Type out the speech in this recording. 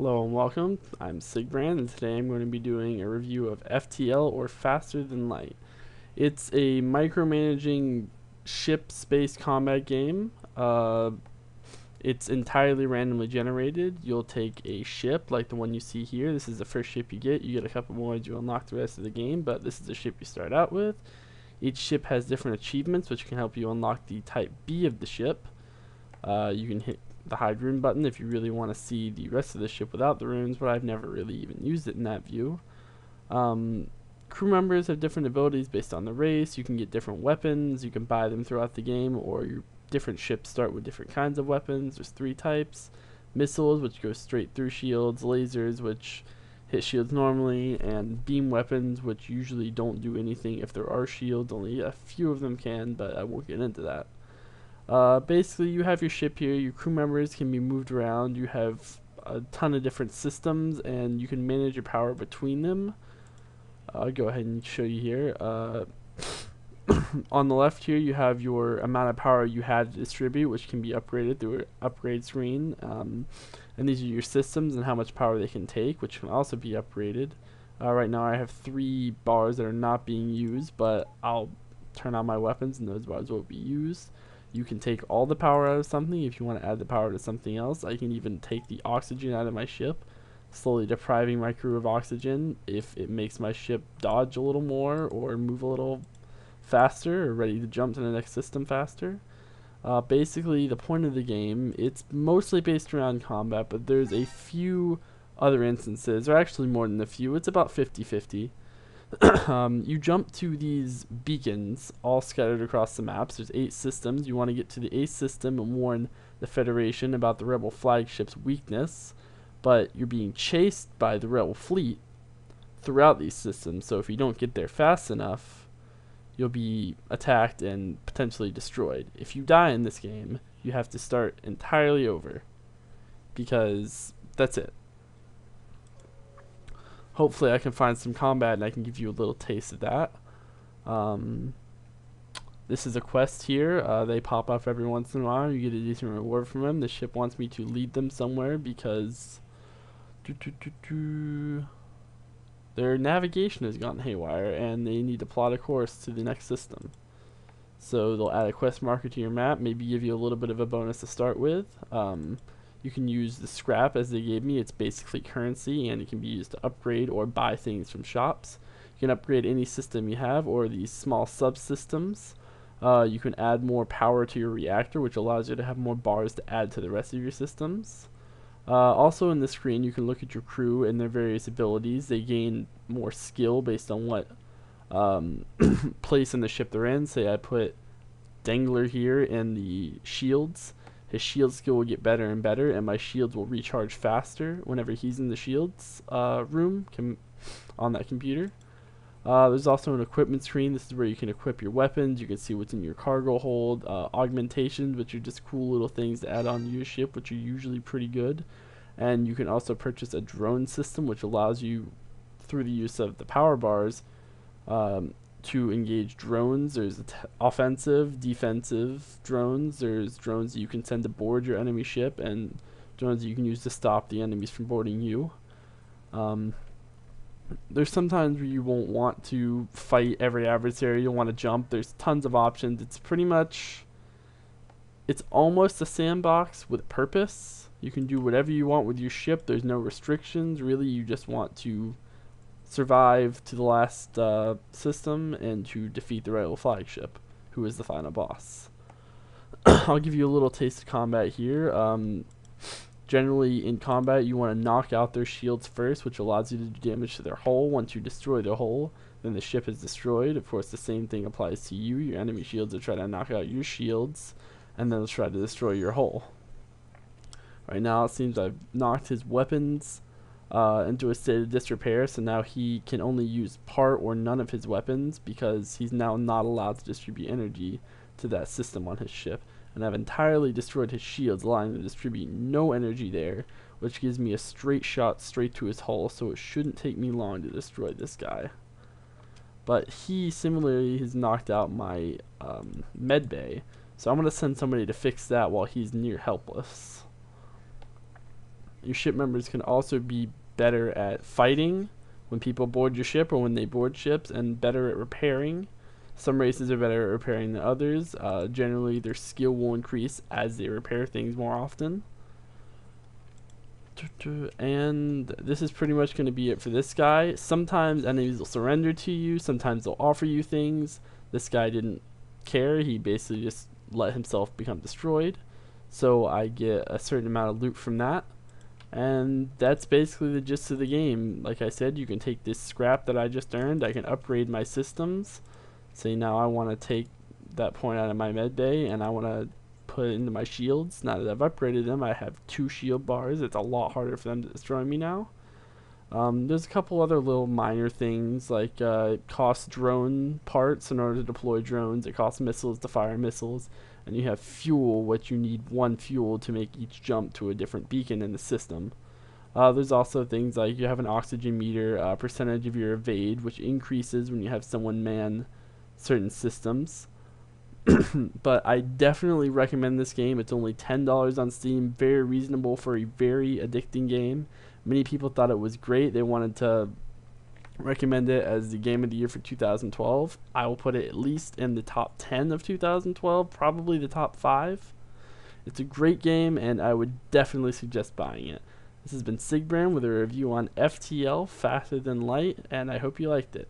Hello and welcome. I'm Sigbrand, and today I'm going to be doing a review of FTL, or Faster Than Light. It's a micromanaging ship space combat game. It's entirely randomly generated. You'll take a ship like the one you see here. This is the first ship you get. You get a couple more as you unlock the rest of the game, but this is the ship you start out with. Each ship has different achievements which can help you unlock the type B of the ship. You can hit the hide rune button if you really want to see the rest of the ship without the runes, but I've never really even used it in that view. Crew members have different abilities based on the race. You can get different weapons. You can buy them throughout the game, or your different ships start with different kinds of weapons. There's 3 types. Missiles, which go straight through shields. Lasers, which hit shields normally. And beam weapons, which usually don't do anything if there are shields. Only a few of them can, but I won't get into that. Basically, you have your ship here. Your crew members can be moved around. You have a ton of different systems, and you can manage your power between them. I'll go ahead and show you here. On the left here, you have your amount of power you had to distribute, which can be upgraded through an upgrade screen. And these are your systems and how much power they can take, which can also be upgraded. Right now, I have 3 bars that are not being used, but I'll turn on my weapons, and those bars will be used. You can take all the power out of something if you want to add the power to something else. I can even take the oxygen out of my ship, slowly depriving my crew of oxygen if it makes my ship dodge a little more or move a little faster or ready to jump to the next system faster. Basically, the point of the game, it's mostly based around combat, but there's a few other instances, or actually more than a few. It's about 50-50. You jump to these beacons all scattered across the maps. There's 8 systems. You want to get to the 8th system and warn the Federation about the rebel flagship's weakness, but you're being chased by the rebel fleet throughout these systems, so if you don't get there fast enough, you'll be attacked and potentially destroyed. If you die in this game, you have to start entirely over, because that's it. Hopefully I can find some combat and I can give you a little taste of that. This is a quest here. They pop up every once in a while. You get a decent reward from them. The ship wants me to lead them somewhere because their navigation has gone haywire and they need to plot a course to the next system. So they'll add a quest marker to your map, maybe give you a little bit of a bonus to start with. You can use the scrap as they gave me. It's basically currency, and it can be used to upgrade or buy things from shops. You can upgrade any system you have, or these small subsystems. You can add more power to your reactor, which allows you to have more bars to add to the rest of your systems. Also in the screen, you can look at your crew and their various abilities. They gain more skill based on what place in the ship they're in. Say I put Dangler here in the shields. His shield skill will get better and better, and my shields will recharge faster whenever he's in the shields room on that computer. There's also an equipment screen. This is where you can equip your weapons. You can see what's in your cargo hold. Augmentations, which are just cool little things to add on to your ship, which are usually pretty good. And you can also purchase a drone system, which allows you, through the use of the power bars, to engage drones. There's offensive, defensive drones. There's drones that you can send to board your enemy ship, and drones that you can use to stop the enemies from boarding you. There's sometimes where you won't want to fight every adversary. You'll want to jump. There's tons of options. It's almost a sandbox with purpose. You can do whatever you want with your ship. There's no restrictions. Really, you just want to survive to the last system and to defeat the rebel flagship, who is the final boss. I'll give you a little taste of combat here. Generally in combat, you want to knock out their shields first, which allows you to do damage to their hull. Once you destroy their hull, then the ship is destroyed. Of course, the same thing applies to you. Your enemy shields will try to knock out your shields, and then they'll try to destroy your hull. Right now, it seems I've knocked his weapons into a state of disrepair, so now he can only use part or none of his weapons because he's now not allowed to distribute energy to that system on his ship. And I've entirely destroyed his shields, allowing him to distribute no energy there, which gives me a straight shot straight to his hull, so it shouldn't take me long to destroy this guy. But he similarly has knocked out my med bay, so I'm going to send somebody to fix that while he's near helpless. Your ship members can also be better at fighting when people board your ship or when they board ships, and better at repairing. Some races are better at repairing than others. Generally, their skill will increase as they repair things more often. And this is pretty much going to be it for this guy. Sometimes enemies will surrender to you, sometimes they'll offer you things. This guy didn't care, he basically just let himself become destroyed. So I get a certain amount of loot from that. And that's basically the gist of the game. Like I said, you can take this scrap that I just earned, I can upgrade my systems. Say now I want to take that point out of my med bay and I want to put it into my shields. Now that I've upgraded them, I have 2 shield bars. It's a lot harder for them to destroy me now. There's a couple other little minor things, like it costs drone parts in order to deploy drones. It costs missiles to fire missiles. And you have fuel, which you need 1 fuel to make each jump to a different beacon in the system. There's also things like you have an oxygen meter, percentage of your evade, which increases when you have someone man certain systems. But I definitely recommend this game. It's only $10 on Steam, very reasonable for a very addicting game. Many people thought it was great. They wanted to recommend it as the game of the year for 2012. I will put it at least in the top 10 of 2012, probably the top 5. It's a great game, and I would definitely suggest buying it. This has been Sigbrand with a review on FTL, Faster Than Light, and I hope you liked it.